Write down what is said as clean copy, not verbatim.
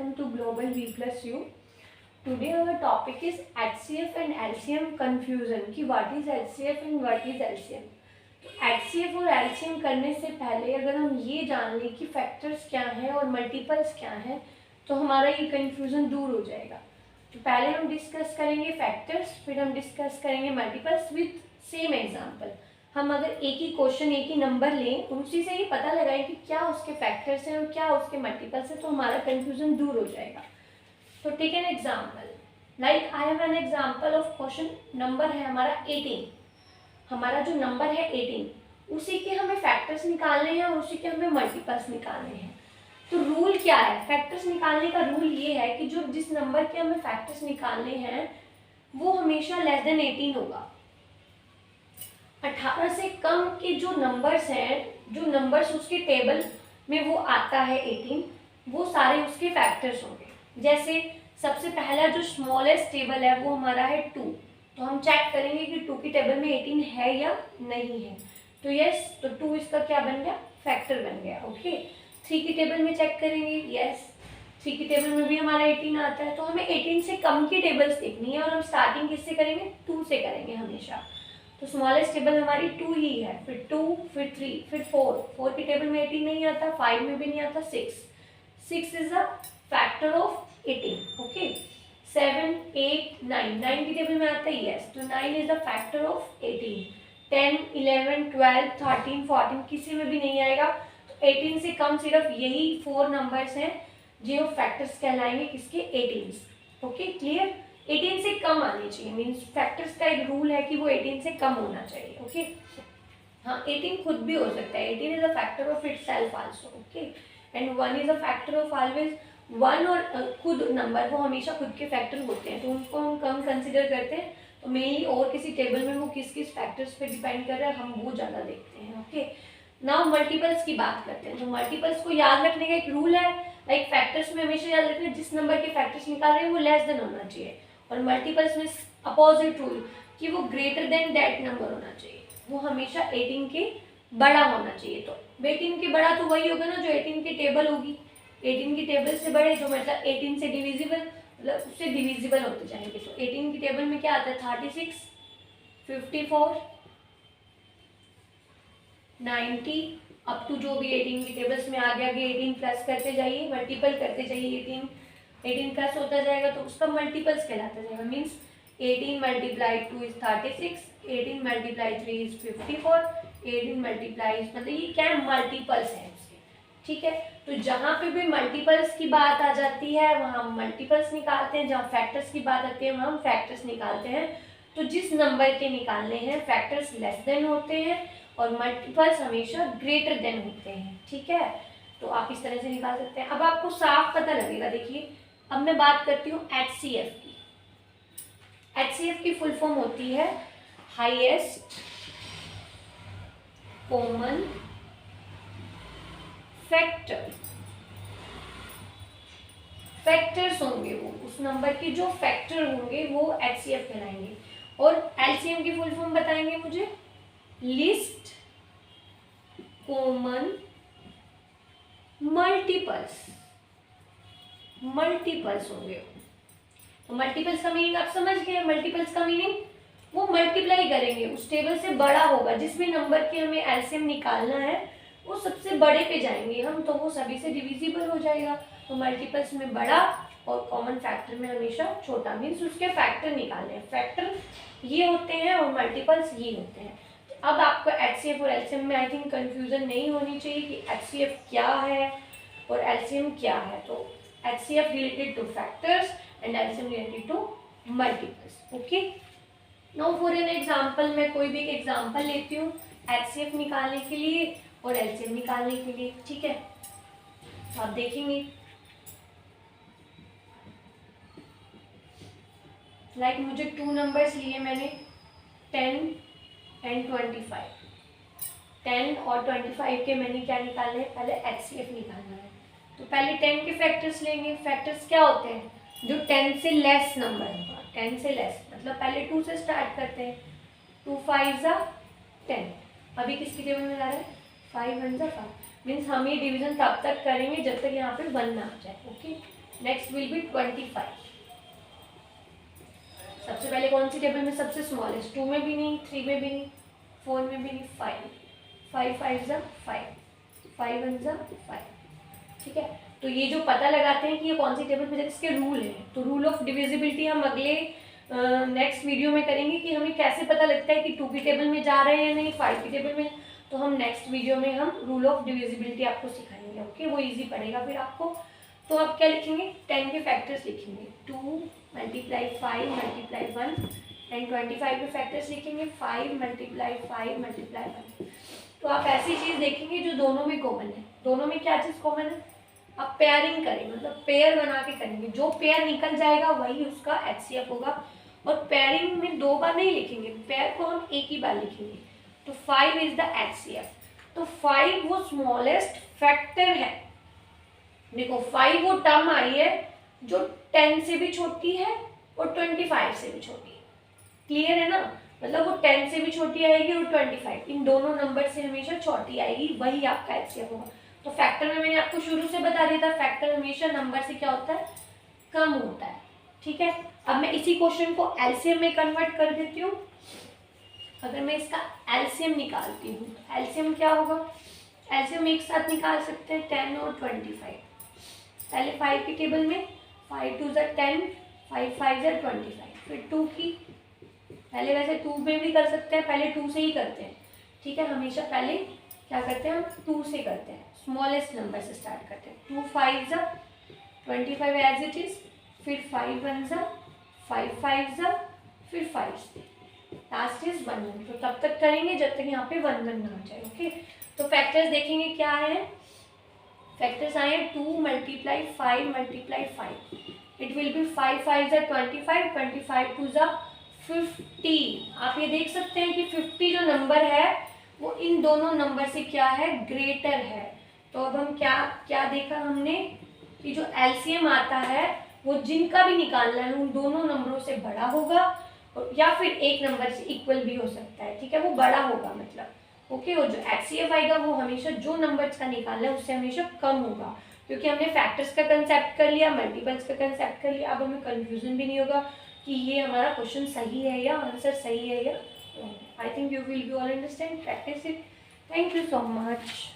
welcome to Global V Plus U. Today our topic is HCF and LCM confusion कि what is HCF and what is LCM. तो HCF और LCM करने से पहले अगर हम ये जान लें कि फैक्टर्स क्या हैं और मल्टीपल्स क्या हैं तो हमारा ये कन्फ्यूज़न दूर हो जाएगा. तो पहले हम डिस्कस करेंगे फैक्टर्स, फिर हम डिस्कस करेंगे मल्टीपल्स विथ सेम एग्जाम्पल. हम अगर एक ही क्वेश्चन एक ही नंबर लें और उसी से ये पता लगाएं कि क्या उसके फैक्टर्स हैं और क्या उसके मल्टीपल्स हैं तो हमारा कन्फ्यूज़न दूर हो जाएगा. तो take an example, like I have an example of question. Number है हमारा 18. हमारा जो नंबर है 18 उसी के हमें फैक्टर्स निकालने हैं और उसी के हमें मल्टीपल्स निकालने हैं. तो रूल क्या है फैक्टर्स निकालने का? रूल ये है कि जो जिस नंबर के हमें फैक्टर्स निकालने हैं वो हमेशा लेस देन 18 होगा. 18 से कम के जो नंबर्स हैं, जो नंबर्स उसके टेबल में वो आता है 18, वो सारे उसके फैक्टर्स होंगे. जैसे सबसे पहला जो स्मॉलेस्ट टेबल है वो हमारा है 2. तो हम चेक करेंगे कि 2 की टेबल में 18 है या नहीं है. तो यस, तो 2 इसका क्या बन गया? फैक्टर बन गया. ओके. 3 की टेबल में चेक करेंगे. यस, 3 की टेबल में भी हमारा 18 आता है. तो हमें 18 से कम की टेबल्स देखनी है और हम स्टार्टिंग किससे करेंगे? 2 से करेंगे हमेशा. तो स्मॉलेस्ट टेबल हमारी 2 ही है, फिर 2, फिर 3, फिर 4. 4 की टेबल में 18 नहीं आता, 5 में भी नहीं आता. 6 is a factor of 18. Okay. 7, 8, 9. 9 की टेबल में आता है. यस, तो 9 इज द फैक्टर ऑफ 18. 10, 11, 12, 13, 14 किसी में भी नहीं आएगा. तो 18 से कम सिर्फ यही 4 नंबर्स हैं जो फैक्टर्स कहलाएंगे किसके? 18. Okay, clear. 18 से कम आने चाहिए, मीन्स फैक्टर्स का एक रूल है कि वो 18 से कम होना चाहिए. ओके. हाँ, 18 खुद भी हो सकता है. 18 is a factor of itself also. Okay. And 1 is a factor of always. 1 और खुद नंबर वो हमेशा खुद के फैक्टर होते हैं तो उनको हम कम कंसिडर करते हैं. तो मेनली और किसी टेबल में वो किस किस फैक्टर्स पे डिपेंड कर रहा है हम वो ज़्यादा देखते हैं. ओके. नाउ मल्टीपल्स की बात करते हैं. तो मल्टीपल्स को याद रखने का एक रूल है, लाइक फैक्टर्स में हमेशा याद रखना जिस नंबर के फैक्टर्स निकाल रहे हैं वो लेस देन होना चाहिए. और मल्टीपल्स में अपोजिट रूल कि वो ग्रेटर देन दैट नंबर होना चाहिए. वो हमेशा 18 के बड़ा होना चाहिए. तो 18 के बड़ा तो वही होगा ना जो 18 की टेबल होगी. 18 की टेबल से बड़े जो मतलब 18 से डिविजिबल, मतलब उससे डिविजिबल होते जाएंगे. तो 18 की टेबल में क्या आता है? 36, 54, 90 अप टू जो भी 18 की टेबल्स में आगे आगे 18 प्लस करते जाइए, मल्टीपल करते जाइए. 18 प्लस होता जाएगा तो उसका मल्टीपल्स कहलाता जाएगा. Means 18 multiply 2 is 36, 18 multiply 3 is 54, 18 multiply मतलब ये क्या है? मल्टीपल्स है उसके. ठीक है. तो जहाँ पे भी मल्टीपल्स की बात आ जाती है वहाँ हम मल्टीपल्स निकालते हैं, जहाँ फैक्टर्स की बात आती है वहाँ हम फैक्टर्स निकालते हैं. तो जिस नंबर के निकालने हैं फैक्टर्स लेस देन होते हैं और मल्टीपल्स हमेशा ग्रेटर देन होते हैं. ठीक है. तो आप इस तरह से निकाल सकते हैं. अब आपको साफ पता लगेगा. देखिए, अब मैं बात करती हूँ HCF की. HCF की फुल फॉर्म होती है हाईएस्ट कॉमन फैक्टर. फैक्टर्स होंगे वो उस नंबर के जो फैक्टर होंगे वो HCF कहलाएंगे. और LCM की फुल फॉर्म बताएंगे मुझे? List common multiples. मल्टीपल्स होंगे. तो मल्टीपल्स का मीनिंग आप समझ गए. मल्टीपल्स का मीनिंग वो मल्टीप्लाई करेंगे, उस टेबल से बड़ा होगा जिसमें नंबर के हमें एलसीएम निकालना है वो सबसे बड़े पे जाएंगे हम तो वो सभी से डिविजिबल हो जाएगा. तो मल्टीपल्स में बड़ा और कॉमन फैक्टर में हमेशा छोटा, मीन्स उसके फैक्टर निकालने हैं. फैक्टर ये होते हैं और मल्टीपल्स ये होते हैं. अब आपको HCF और LCM में आई थिंक कंफ्यूजन नहीं होनी चाहिए कि HCF क्या है और LCM क्या है. तो HCF related to factors and LCM related to multiples. Okay. Now for an example, मैं कोई भी एक एग्जाम्पल लेती हूँ HCF निकालने के लिए और LCM निकालने के लिए. ठीक है. तो आप देखेंगे लाइक मुझे 2 नंबर्स लिए मैंने 10 एंड 25. 10 और 25 के मैंने क्या निकालना है? पहले HCF निकालना है. तो पहले 10 के फैक्टर्स लेंगे. फैक्टर्स क्या होते हैं? जो 10 से लेस नंबर होगा. 10 से लेस मतलब पहले 2 से स्टार्ट करते हैं. 2 5 जा 10. अभी किसकी टेबल में जा रहा है? 5 1 जा 5. मीन्स हम ये डिवीजन तब तक करेंगे जब तक यहाँ पे 1 ना आ जाए. ओके. Next will be 25। सबसे पहले कौन सी टेबल में सबसे स्मॉलेस्ट, 2 में भी नहीं, 3 में भी नहीं, 4 में भी नहीं, 5, 5 5 ज़ा 5, 5 1 ज़ा 5, ठीक है। तो ये जो पता लगाते हैं कि ये कौन सी टेबल में, इसके रूल है, तो रूल ऑफ डिविजिबिलिटी हम अगले नेक्स्ट वीडियो में करेंगे कि हमें कैसे पता लगता है कि 2 की टेबल में जा रहे हैं या नहीं, 5 की टेबल में। तो हम नेक्स्ट वीडियो में हम रूल ऑफ डिविजिबिलिटी आपको सिखाएंगे, ओके, वो इजी पड़ेगा फिर आपको। तो आप क्या लिखेंगे, 10 के फैक्टर्स लिखेंगे, 2 मल्टीप्लाई 5 मल्टीप्लाई 1 एंड 25 के फैक्टर्स लिखेंगे, 5 मल्टीप्लाई 5 मल्टीप्लाई 1। तो आप ऐसी चीज़ देखेंगे जो दोनों में कॉमन है। दोनों में क्या चीज़ कॉमन है, आप पेयरिंग करेंगे, मतलब पेयर बना के करेंगे, जो पेयर निकल जाएगा वही उसका HCF होगा। और पेयरिंग में 2 बार नहीं लिखेंगे, पेयर को हम एक ही बार लिखेंगे। तो 5 इज द HCF। तो 5 वो स्मॉलेस्ट फैक्टर है। देखो 5 वो टर्म आई है जो 10 से भी छोटी है और 25 से भी छोटी है। क्लियर है ना, मतलब वो 10 से भी छोटी आएगी और 25 इन दोनों नंबर से हमेशा छोटी आएगी, वही आपका HCF होगा। तो फैक्टर में मैंने आपको शुरू से बता दिया था, फैक्टर हमेशा नंबर से क्या होता है, कम होता है, ठीक है। अब मैं इसी क्वेश्चन को एलसीएम में कन्वर्ट कर देती हूँ। अगर मैं इसका एलसीएम निकालती हूँ, एलसीएम क्या होगा, एलसीएम एक साथ निकाल सकते हैं 10 और 25। पहले 5 की टेबल में 5 2 ज़ा 10, 5 5 ज़ा 25, फिर 2 की, पहले वैसे 2 में भी कर सकते हैं, पहले 2 से ही करते हैं, ठीक है। हमेशा पहले क्या करते हैं, हम 2 से करते हैं, स्मॉलेस्ट नंबर से स्टार्ट करते हैं। 2 5 ज़ा 25 एज इट इज, फिर 5 1 ज़ा 5 5 ज़ा, फिर 5, लास्ट इज 1 1। तो तब तक करेंगे जब तक यहाँ पे 1 1 ना आ जाए, ओके। तो फैक्टर्स देखेंगे क्या है, फैक्टर्स आए 2 multiply 5 multiply 5, it will be 5 5 ज़ा 25, 25 2 ज़ा 50। आप ये देख सकते हैं कि 50 जो नंबर है वो इन दोनों नंबर से क्या है, ग्रेटर है। तो अब हम क्या क्या देखा हमने कि जो एलसीएम आता है वो जिनका भी निकालना है उन दोनों नंबरों से बड़ा होगा, या फिर एक नंबर से इक्वल भी हो सकता है, ठीक है, वो बड़ा होगा मतलब, ओके। और जो HCF आएगा वो हमेशा जो नंबर्स का निकालना है उससे हमेशा कम होगा, क्योंकि हमने फैक्टर्स का कंसेप्ट कर लिया, मल्टीपल्स का कंसेप्ट कर लिया। अब हमें कंफ्यूजन भी नहीं होगा कि ये हमारा क्वेश्चन सही है या आंसर सही है या, I think you will be all understand, practice it. Thank you so much.